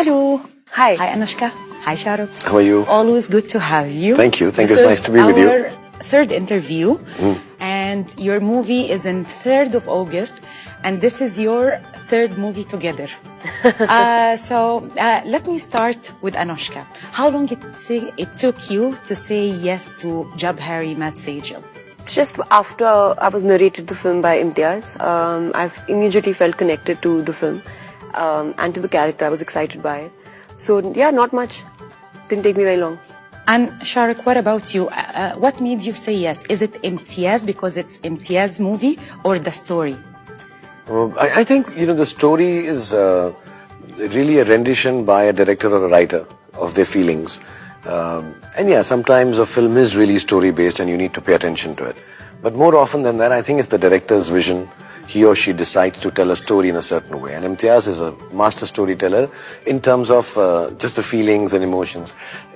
Hello. Hi. Hi, Anushka. Hi, Sharoch. How are you? It's always good to have you. Thank you. This It's nice to be with you. This is our third interview, and your movie is in 3rd of August, and this is your third movie together. So let me start with Anushka. How long it took you to say yes to Jab Harry Mat Sejal? Just after I was narrated the film by Imtiaz, I've immediately felt connected to the film and to the character. I was excited by it. So yeah, not much. Didn't take me very long. And Sharoch, what about you? What made you say yes? Is it Imtiaz because it's Imtiaz movie, or the story? I think, the story is really a rendition by a director or a writer of their feelings. And yeah, sometimes a film is really story-based and you need to pay attention to it. But more often than that, I think it's the director's vision. He or she decides to tell a story in a certain way. And Imtiaz is a master storyteller in terms of just the feelings and emotions.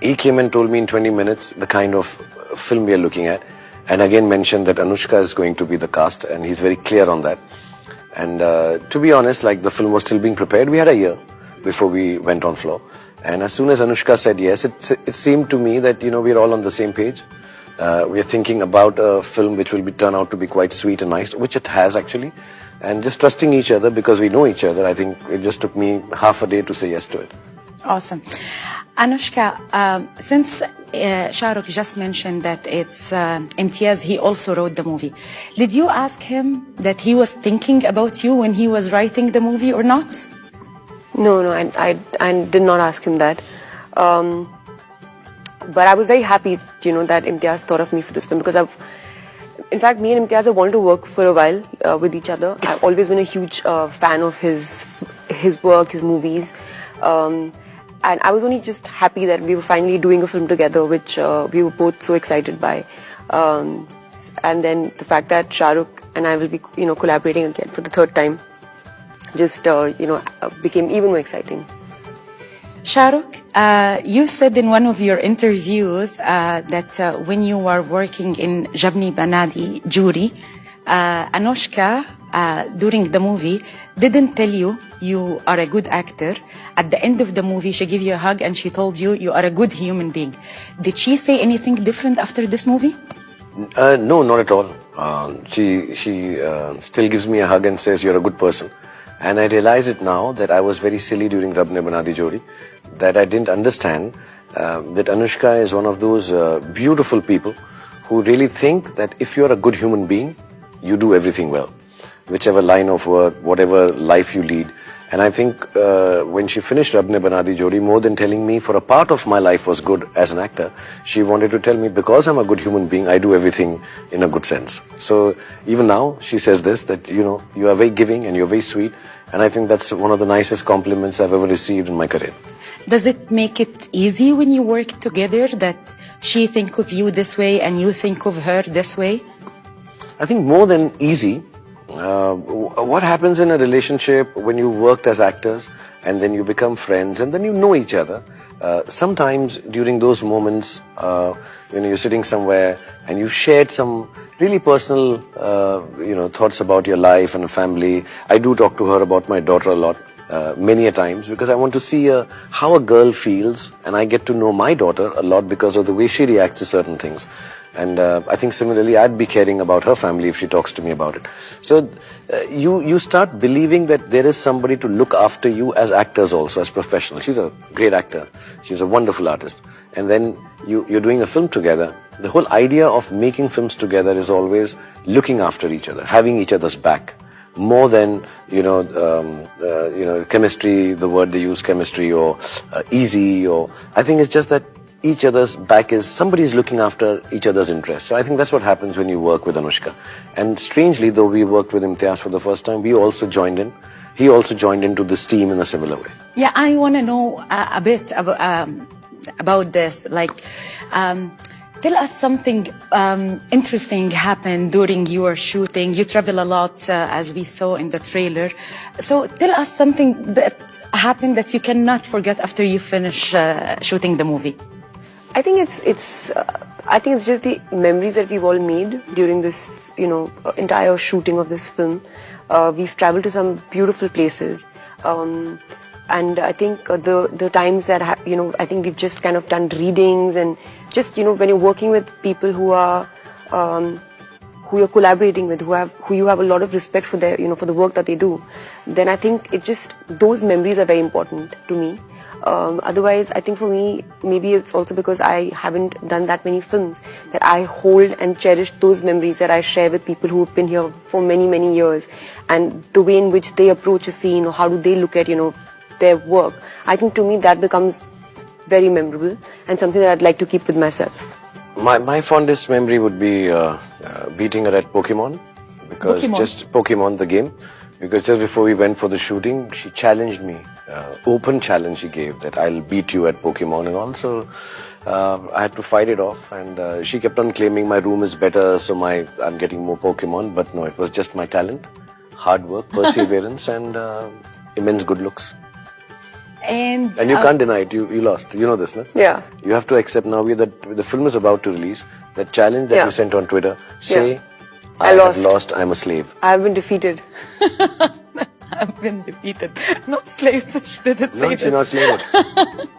He came and told me in 20 minutes the kind of film we are looking at. And again mentioned that Anushka is going to be the cast, and he's very clear on that. And to be honest, like the film was still being prepared, we had a year before we went on floor. And as soon as Anushka said yes, it seemed to me that, we're all on the same page. We are thinking about a film which will turn out to be quite sweet and nice, which it has actually. And just trusting each other because we know each other, I think it just took me half a day to say yes to it. Awesome. Anushka, since Sharoch just mentioned that it's Imtiaz, he also wrote the movie. Did you ask him that he was thinking about you when he was writing the movie or not? No, I did not ask him that. But I was very happy, that Imtiaz thought of me for this film, because in fact, me and Imtiaz have wanted to work for a while with each other. I've always been a huge fan of his work, his movies. And I was only just happy that we were finally doing a film together, which we were both so excited by. And then the fact that Sharoch and I will be, collaborating again for the 3rd time, just, became even more exciting. Sharoch, you said in one of your interviews that when you were working in jhmsجميل jury, Anushka, during the movie, didn't tell you are a good actor. At the end of the movie, she gave you a hug and she told you are a good human being. Did she say anything different after this movie? No, not at all. She still gives me a hug and says you're a good person. And I realize it now that I was very silly during Rab Ne Bana Di Jodi, that I didn't understand that Anushka is one of those beautiful people who really think that if you're a good human being, you do everything well, whichever line of work, whatever life you lead. And I think when she finished Rab Ne Bana Di Jodi, more than telling me for a part of my life was good as an actor, she wanted to tell me because I'm a good human being, I do everything in a good sense. So even now she says this, that you are very giving and you're very sweet, and I think that's one of the nicest compliments I've ever received in my career. Does it make it easy when you work together that she think of you this way and you think of her this way? I think more than easy, what happens in a relationship when you worked as actors and then you become friends and then you know each other, sometimes during those moments, you're sitting somewhere and you've shared some really personal, thoughts about your life and family. I do talk to her about my daughter a lot, many a times, because I want to see how a girl feels, and I get to know my daughter a lot because of the way she reacts to certain things. And I think similarly, I'd be caring about her family if she talks to me about it. So you start believing that there is somebody to look after you as actors also, as professionals. She's a great actor. She's a wonderful artist. And then you're doing a film together. The whole idea of making films together is always looking after each other, having each other's back. More than, chemistry, the word they use, chemistry, or easy, or I think it's just that each other's back is, somebody's looking after each other's interests. So I think that's what happens when you work with Anushka. And strangely, though we worked with Imtiaz for the first time, we also joined in. He also joined into this team in a similar way. Yeah, I want to know a bit about this. Like, tell us something interesting happened during your shooting. You travel a lot, as we saw in the trailer. So tell us something that happened that you cannot forget after you finish shooting the movie. I think it's just the memories that we've all made during this, entire shooting of this film. We've traveled to some beautiful places. And I think the times that I think we've just kind of done readings, and just when you're working with people who are who you're collaborating with, who you have a lot of respect for their for the work that they do, then I think those memories are very important to me. Otherwise, I think for me, maybe it's also because I haven't done that many films, that I hold and cherish those memories that I share with people who've been here for many, many years, and the way in which they approach a scene, or how do they look at their work. I think to me that becomes very memorable and something that I'd like to keep with myself. My fondest memory would be beating her at Pokemon, because just Pokemon the game, because just before we went for the shooting, she challenged me, open challenge she gave, that I'll beat you at Pokemon and all. So I had to fight it off, and she kept on claiming my room is better, so I'm getting more Pokemon, but no, it was just my talent, hard work, perseverance, and immense good looks. And you can't deny it. You lost. You know this, no? Yeah. You have to accept now that the film is about to release. That challenge that you sent on Twitter. Say, I have lost. I'm a slave. I've been defeated. I've been defeated. Not slave. She didn't say this. No, she's not slave.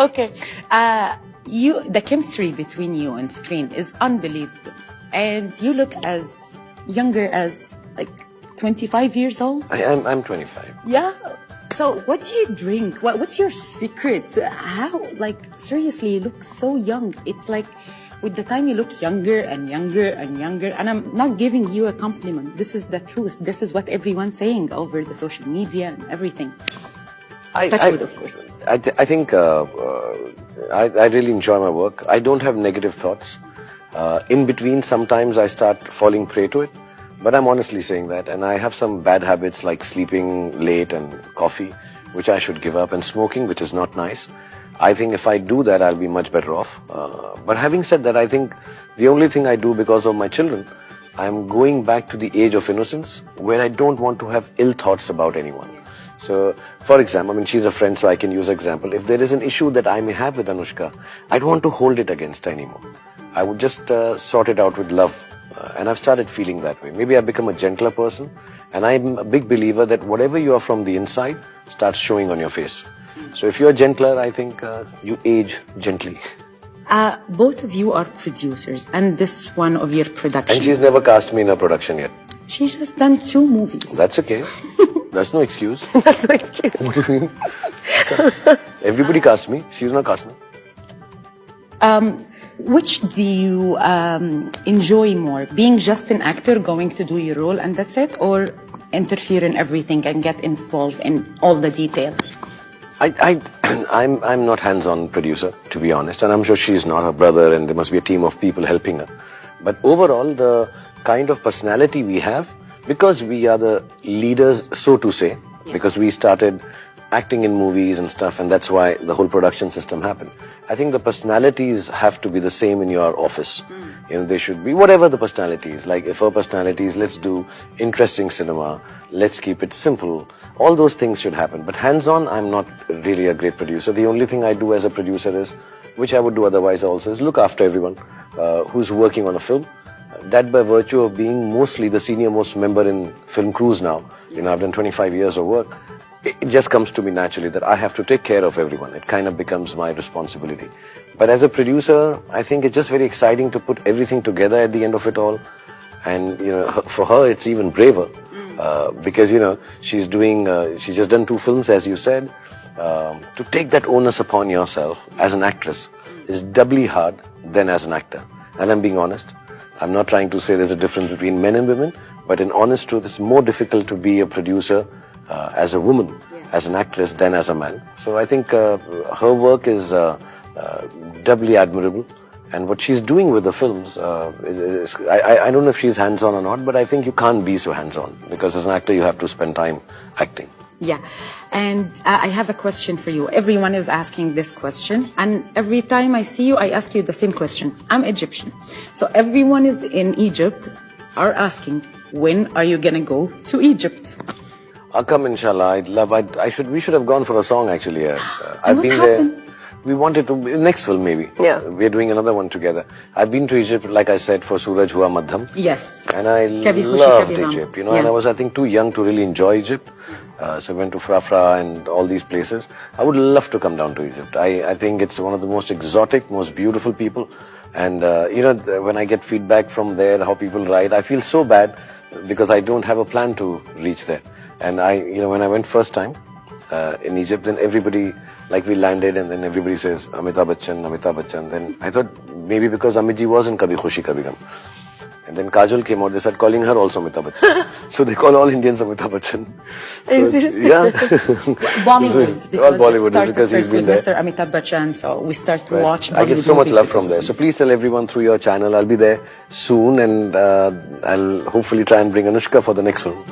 Okay. The chemistry between you on screen is unbelievable, and you look as younger as like 25 years old. I'm 25. Yeah. So what do you drink? What's your secret? How, seriously, you look so young. It's like with the time you look younger and younger and younger. And I'm not giving you a compliment. This is the truth. This is what everyone's saying over the social media and everything. Touchwood, of course. I think I really enjoy my work. I don't have negative thoughts. In between, sometimes I start falling prey to it. But I'm honestly saying that, and I have some bad habits like sleeping late and coffee, which I should give up, and smoking, which is not nice. I think if I do that, I'll be much better off. But having said that, I think the only thing I do because of my children, I'm going back to the age of innocence, where I don't want to have ill thoughts about anyone. So, for example, she's a friend, so I can use example. If there is an issue that I may have with Anushka, I don't want to hold it against her anymore. I would just sort it out with love. And I've started feeling that way. Maybe I've become a gentler person, and I'm a big believer that whatever you are from the inside starts showing on your face. So if you're gentler, I think you age gently. Both of you are producers, and this one of your production. And she's never cast me in a production yet. She's just done 2 movies. That's okay. That's no excuse. That's no excuse. What do you mean? Everybody cast me. She's not cast me. Which do you enjoy more? Being just an actor, going to do your role and that's it, or interfere in everything and get involved in all the details? I'm not hands-on producer, to be honest, and I'm sure she's not, her brother, and there must be a team of people helping her. But overall, the kind of personality we have, because we are the leaders, so to say, because we started acting in movies and stuff, and that's why the whole production system happened. I think the personalities have to be the same in your office. They should be whatever the personality is. Like if her personality is, let's do interesting cinema, let's keep it simple. All those things should happen. But hands-on, I'm not really a great producer. The only thing I do as a producer is, which I would do otherwise also, is look after everyone who's working on a film. That by virtue of being mostly the senior most member in film crews now, I've done 25 years of work. It just comes to me naturally that I have to take care of everyone. It kind of becomes my responsibility. But as a producer, I think it's just very exciting to put everything together at the end of it all. And, for her, it's even braver. Because, she's just done 2 films, as you said. To take that onus upon yourself as an actress is doubly hard than as an actor. And I'm being honest. I'm not trying to say there's a difference between men and women, but in honest truth, it's more difficult to be a producer as a woman, as an actress, than as a man. So I think her work is doubly admirable, and what she's doing with the films, I don't know if she's hands-on or not, but I think you can't be so hands-on, because as an actor you have to spend time acting. Yeah, and I have a question for you. Everyone is asking this question, and every time I see you, I ask you the same question. I'm Egyptian, so everyone is in Egypt are asking, when are you gonna go to Egypt? I'll come, inshallah. We should have gone for a song, actually. I've been there. We wanted to, next film maybe. Yeah. We're doing another one together. I've been to Egypt, like I said, for Suraj Hua Madham. Yes. And I loved Egypt, and I was, I think, too young to really enjoy Egypt. So we went to Frafra and all these places. I would love to come down to Egypt. I think it's one of the most exotic, most beautiful people. And you know, when I get feedback from there, how people write, I feel so bad because I don't have a plan to reach there. And you know, when I went first time in Egypt, then everybody, like we landed and then everybody says, Amitabh Bachchan, Amitabh Bachchan. Then I thought maybe because Amit ji was in Kabhi Khushi Kabhi Gham. And then Kajol came out, they started calling her also Amitabh Bachchan. So they call all Indians Amitabh Bachchan. Yeah. Bollywood, because Bollywood, it started because he's first with been Mr. Amitabh Bachchan, so we start to watch Bollywood I get so much movies love from because there. of So him. please tell everyone through your channel. I'll be there soon and I'll hopefully try and bring Anushka for the next film.